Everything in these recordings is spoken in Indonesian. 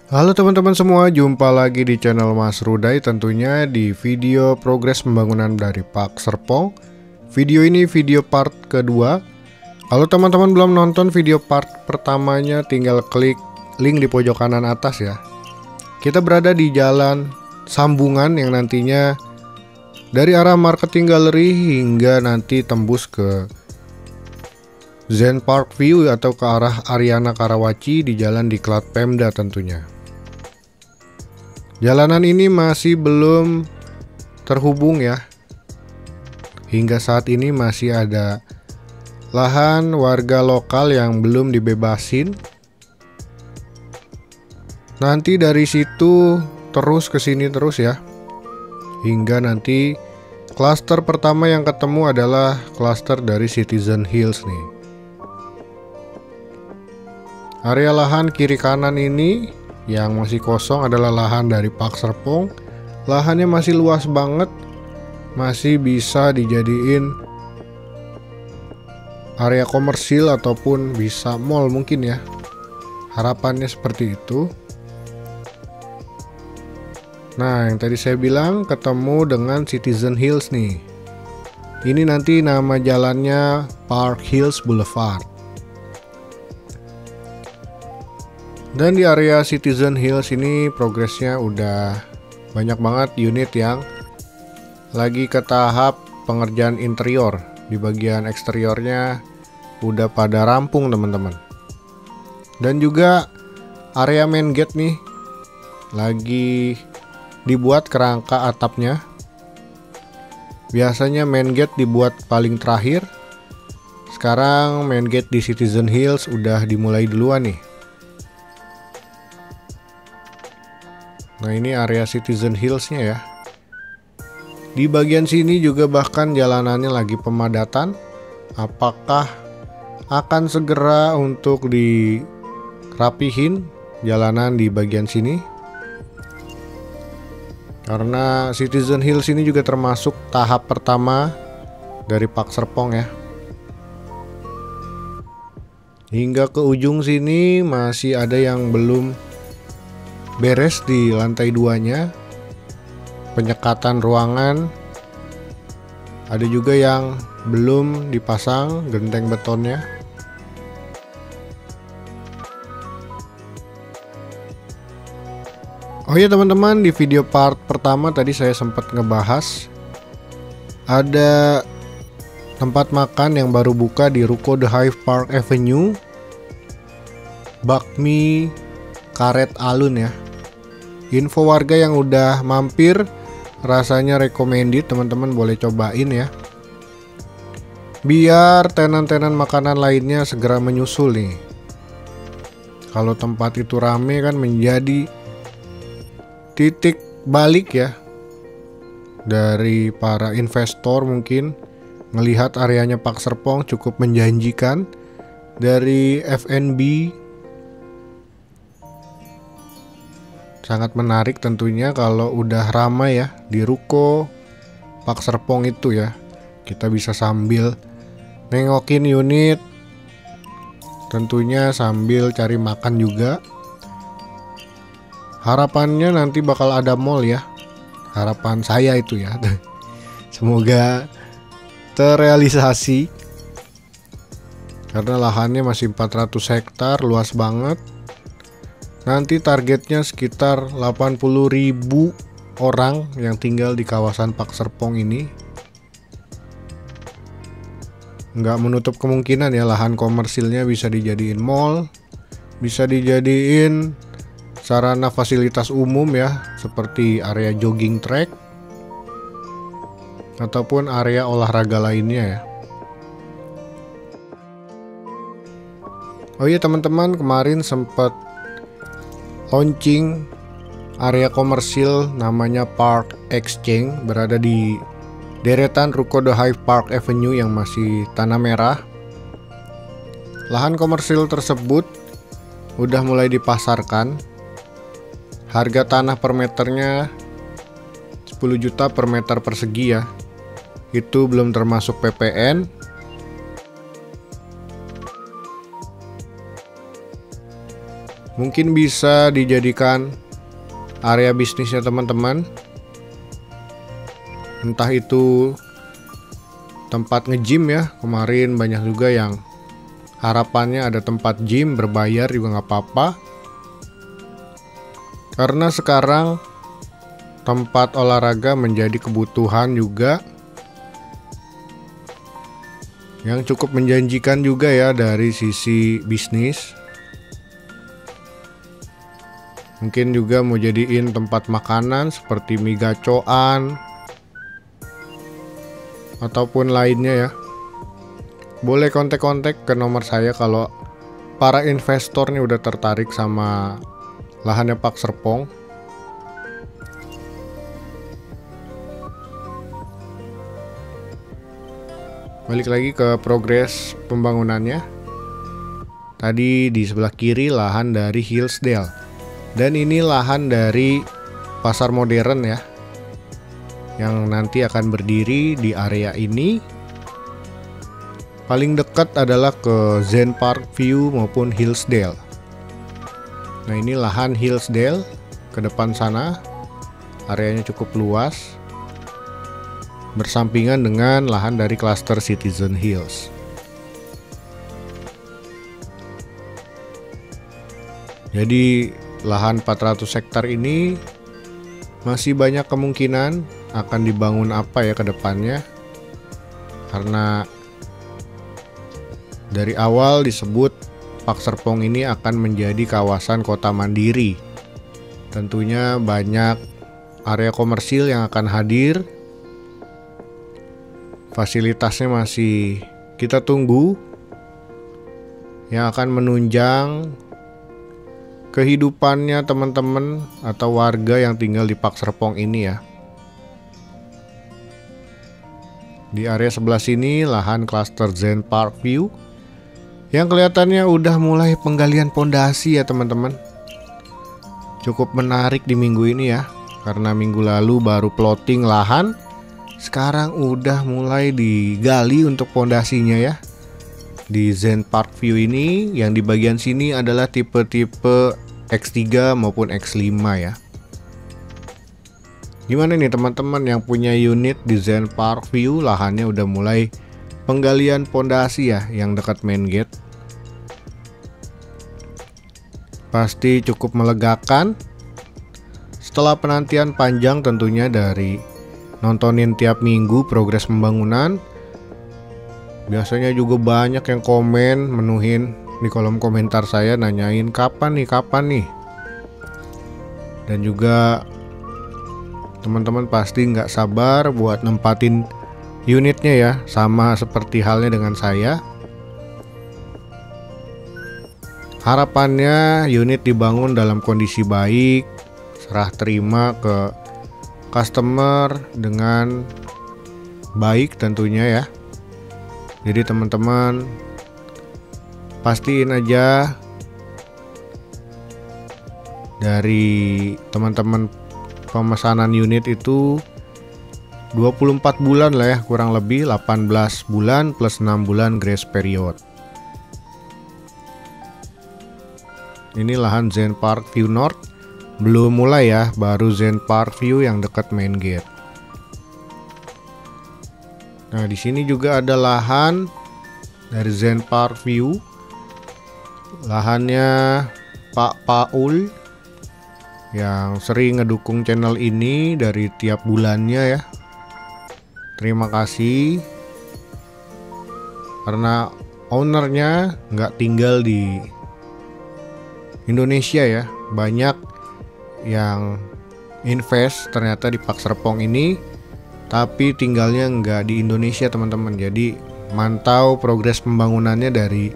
Halo teman-teman semua, jumpa lagi di channel Mas Rudai, tentunya di video progres pembangunan dari Park Serpong. Video ini video part kedua. Kalau teman-teman belum nonton video part pertamanya, tinggal klik link di pojok kanan atas ya. Kita berada di jalan sambungan yang nantinya dari arah Marketing Gallery hingga nanti tembus ke Zen Park View atau ke arah Ariana Karawaci di jalan Diklat Pemda tentunya. Jalanan ini masih belum terhubung ya. Hingga saat ini masih ada lahan warga lokal yang belum dibebasin. Nanti dari situ terus ke sini terus ya. Hingga nanti klaster pertama yang ketemu adalah klaster dari Citizen Hills nih. Area lahan kiri kanan ini yang masih kosong adalah lahan dari Park Serpong. Lahannya masih luas banget, masih bisa dijadiin area komersil ataupun bisa mall mungkin ya. Harapannya seperti itu. Nah, yang tadi saya bilang ketemu dengan Citizen Hills nih. Ini nanti nama jalannya Park Hills Boulevard. Dan di area Citizen Hills ini progresnya udah banyak banget unit yang lagi ke tahap pengerjaan interior. Di bagian eksteriornya udah pada rampung teman-teman. Dan juga area main gate nih lagi dibuat kerangka atapnya. Biasanya main gate dibuat paling terakhir. Sekarang main gate di Citizen Hills udah dimulai duluan nih. Nah, ini area Citizen Hills-nya ya. Di bagian sini juga bahkan jalanannya lagi pemadatan. Apakah akan segera untuk dirapihin jalanan di bagian sini? Karena Citizen Hills ini juga termasuk tahap pertama dari Park Serpong ya. Hingga ke ujung sini masih ada yang belum beres di lantai 2-nya. Penyekatan ruangan. Ada juga yang belum dipasang genteng betonnya. Oh ya teman-teman, di video part pertama tadi saya sempat ngebahas ada tempat makan yang baru buka di Ruko The Hive Park Avenue, bakmi karet alun ya. Info warga yang udah mampir, rasanya recommended, teman-teman boleh cobain ya. Biar tenan-tenan makanan lainnya segera menyusul nih. Kalau tempat itu rame kan menjadi titik balik ya dari para investor, mungkin melihat areanya Park Serpong cukup menjanjikan. Dari F&B sangat menarik tentunya kalau udah ramai ya di Ruko Park Serpong itu ya. Kita bisa sambil nengokin unit, tentunya sambil cari makan juga. Harapannya nanti bakal ada mall ya. Harapan saya itu ya. Semoga terrealisasi. Karena lahannya masih 400 hektar, luas banget. Nanti targetnya sekitar 80.000 orang yang tinggal di kawasan Park Serpong ini. Nggak menutup kemungkinan ya lahan komersilnya bisa dijadiin mall, bisa dijadiin sarana fasilitas umum ya, seperti area jogging track ataupun area olahraga lainnya ya. Oh iya teman-teman, kemarin sempat launching area komersil namanya Park Exchange, berada di deretan Ruko The Hive Park Avenue yang masih tanah merah. Lahan komersil tersebut udah mulai dipasarkan. Harga tanah per meternya 10 juta per meter persegi ya. Itu belum termasuk PPN. Mungkin bisa dijadikan area bisnisnya teman-teman. Entah itu tempat nge-gym ya. Kemarin banyak juga yang harapannya ada tempat gym berbayar juga nggak apa-apa. Karena sekarang tempat olahraga menjadi kebutuhan juga yang cukup menjanjikan juga ya dari sisi bisnis. Mungkin juga mau jadiin tempat makanan seperti mie gacoan ataupun lainnya ya. Boleh kontak-kontak ke nomor saya kalau para investor nih udah tertarik sama lahannya Pak Serpong. Balik lagi ke progres pembangunannya. Tadi di sebelah kiri lahan dari Hillsdale. Dan ini lahan dari pasar modern ya. Yang nanti akan berdiri di area ini. Paling dekat adalah ke Zen Park View maupun Hillsdale. Nah, ini lahan Hillsdale ke depan sana. Areanya cukup luas. Bersampingan dengan lahan dari klaster Citizen Hills. Jadi lahan 400 hektar ini masih banyak kemungkinan akan dibangun apa ya ke depannya. Karena dari awal disebut Pak Serpong ini akan menjadi kawasan kota mandiri. Tentunya banyak area komersil yang akan hadir. Fasilitasnya masih kita tunggu yang akan menunjang kehidupannya teman-teman atau warga yang tinggal di Pak Serpong ini ya. Di area sebelah sini lahan klaster Zen Park View yang kelihatannya udah mulai penggalian pondasi ya teman-teman. Cukup menarik di minggu ini ya, karena minggu lalu baru plotting lahan. Sekarang udah mulai digali untuk pondasinya ya. Di Zen Park View ini yang di bagian sini adalah tipe-tipe X3 maupun X5 ya. Gimana nih teman-teman yang punya unit di Zen Park View, lahannya udah mulai penggalian pondasi ya yang dekat main gate. Pasti cukup melegakan setelah penantian panjang tentunya dari nontonin tiap minggu progres pembangunan. Biasanya juga banyak yang komen menuhin di kolom komentar saya nanyain kapan nih. Dan juga teman-teman pasti nggak sabar buat nempatin unitnya ya, sama seperti halnya dengan saya. Harapannya unit dibangun dalam kondisi baik, serah terima ke customer dengan baik tentunya ya. Jadi teman-teman pastiin aja dari teman-teman pemesanan unit itu 24 bulan lah ya, kurang lebih 18 bulan plus 6 bulan grace period. Ini lahan Zen Park View North. Belum mulai ya, baru Zen Park View yang dekat main gate. Nah, di sini juga ada lahan dari Zen Park View. Lahannya Pak Paul yang sering ngedukung channel ini dari tiap bulannya ya. Terima kasih. Karena ownernya nggak tinggal di Indonesia ya. Banyak yang invest ternyata di Pak Serpong ini, tapi tinggalnya nggak di Indonesia teman-teman. Jadi mantau progres pembangunannya dari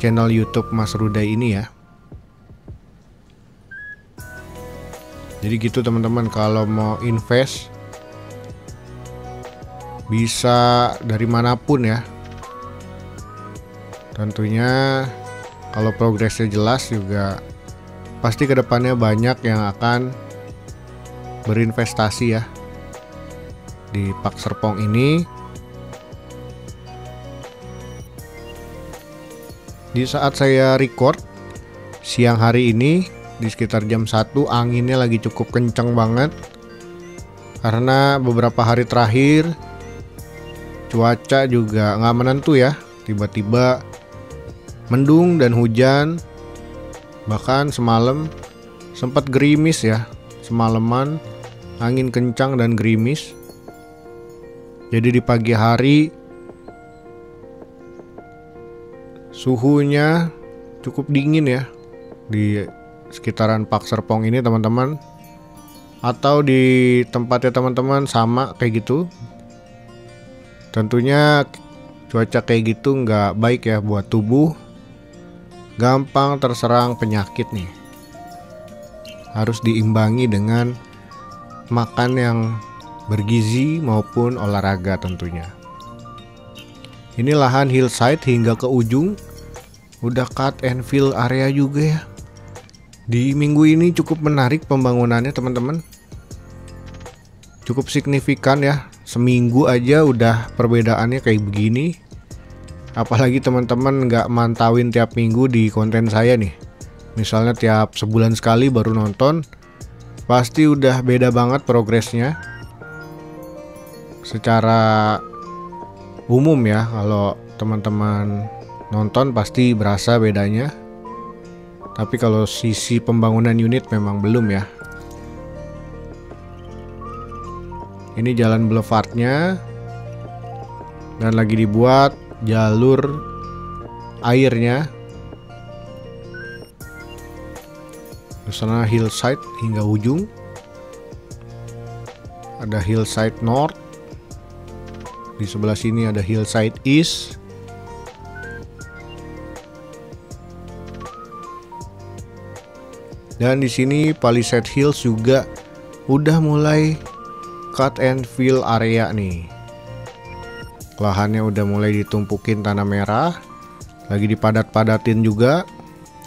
channel YouTube Mas Ruday ini ya. Jadi gitu teman-teman, kalau mau invest bisa dari manapun ya. Tentunya kalau progresnya jelas juga pasti kedepannya banyak yang akan berinvestasi ya di Pak Serpong ini. Di saat saya record siang hari ini di sekitar jam 1 anginnya lagi cukup kencang banget. Karena beberapa hari terakhir cuaca juga nggak menentu ya. Tiba-tiba mendung dan hujan. Bahkan semalam sempat gerimis ya. Semalaman angin kencang dan gerimis. Jadi di pagi hari suhunya cukup dingin ya di sekitaran Pak Serpong ini teman-teman. Atau di tempatnya teman-teman sama kayak gitu. Tentunya cuaca kayak gitu nggak baik ya buat tubuh. Gampang terserang penyakit nih. Harus diimbangi dengan makan yang bergizi maupun olahraga tentunya. Ini lahan hillside hingga ke ujung. Udah cut and fill area juga ya. Di minggu ini cukup menarik pembangunannya teman-teman. Cukup signifikan ya. Seminggu aja udah perbedaannya kayak begini. Apalagi teman-teman nggak mantauin tiap minggu di konten saya nih. Misalnya tiap sebulan sekali baru nonton. Pasti udah beda banget progresnya. Secara umum ya, kalau teman-teman nonton pasti berasa bedanya. Tapi kalau sisi pembangunan unit memang belum ya. Ini jalan boulevardnya. Dan lagi dibuat jalur airnya. Di sana hillside hingga ujung. Ada hillside north. Di sebelah sini ada hillside east. Dan di sini Palisade Hills juga udah mulai cut and fill area nih. Lahannya udah mulai ditumpukin tanah merah. Lagi dipadat-padatin juga.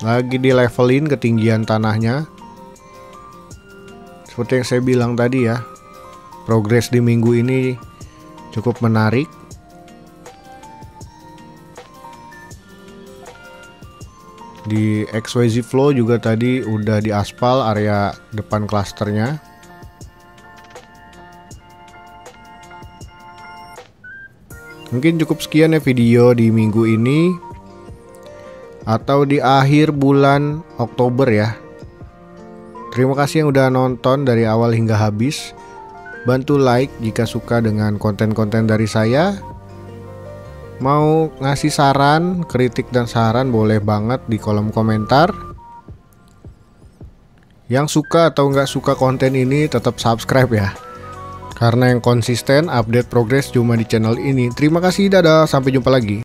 Lagi di levelin ketinggian tanahnya. Seperti yang saya bilang tadi ya. Progres di minggu ini cukup menarik. Di XYZ Flow juga tadi udah diaspal area depan klasternya. Mungkin cukup sekian ya video di minggu ini. Atau di akhir bulan Oktober ya. Terima kasih yang udah nonton dari awal hingga habis. Bantu like jika suka dengan konten-konten dari saya. Mau ngasih saran, kritik dan saran boleh banget di kolom komentar. Yang suka atau nggak suka konten ini tetap subscribe ya. Karena yang konsisten update progres cuma di channel ini. Terima kasih, dadah, sampai jumpa lagi.